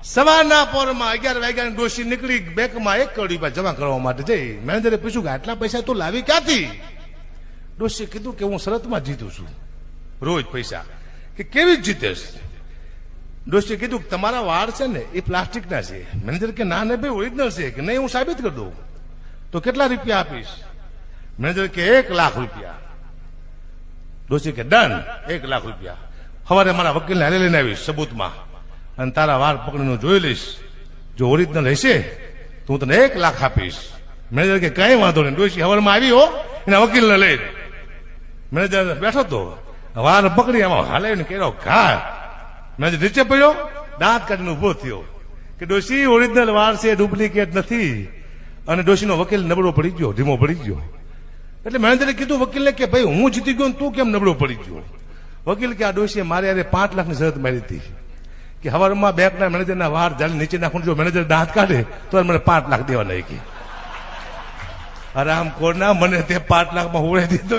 સવારના પોરમાં 11 વાગ્યાની ડોશી નીકળી બેંકમાં 1 કરોડ રૂપિયા જમા કરવા માટે જઈ મેનેજરે પૂછ્યું કે આટલા પૈસા તું લાવી ક્યાંથી? ડોશીએ કીધું કે હું શરતમાં જીતું છું રોજ પૈસા. કે કેવી જીતેશ? ડોશીએ કીધું કે તમારા વાળ છે ને એ પ્લાસ્ટિકના છે. મેનેજર કે ના ને ભાઈ ઓરિજિનલ છે. કે નહીં, હું સાબિત કરી દઉં. તો કેટલા રૂપિયા આપીશ? મેનેજર કે 1 લાખ રૂપિયા. ડોશી કે ડન, 1 લાખ રૂપિયા. સવારે મારા વકીલને હારે લઈને આવીશ સબૂતમાં અને તારા વાળ પકડીને જોઈ લઈશ. જો ઓરિજિનલ હશે તો હું તને 1 લાખ આપીશ. મેનેજર કે કઈ વાંધો નહીં. ડોશી સવારમાં આવી હો એના વકીલને લઈને. મેનેજર બેઠો તો વાળ પકડી આમાં હાલે કર્યો ઘા. મેનેજર નીચે પડ્યો, દાંત કાઢીને ઉભો થયો કે ડોશી ઓરિજિનલ વાળ છે, ડુપ્લિકેટ નથી. અને ડોશીનો વકીલ નબળો પડી ગયો, ધીમો પડી ગયો. એટલે મેનેજરે કીધું વકીલને કે ભાઈ હું જીતી ગયો તું કેમ નબળો પડી ગયો? વકીલ કે આ ડોશીએ મારે યારે 5 લાખની શરત મારી હતી કે હવારમાં બેંકના મેનેજરના વાળ જાળી નીચે નાખું, જો મેનેજર દાંત કાઢે તો મને 5 લાખ દેવાના. કે આરામ કોરના મને તે 5 લાખમાં હોળે દીધો.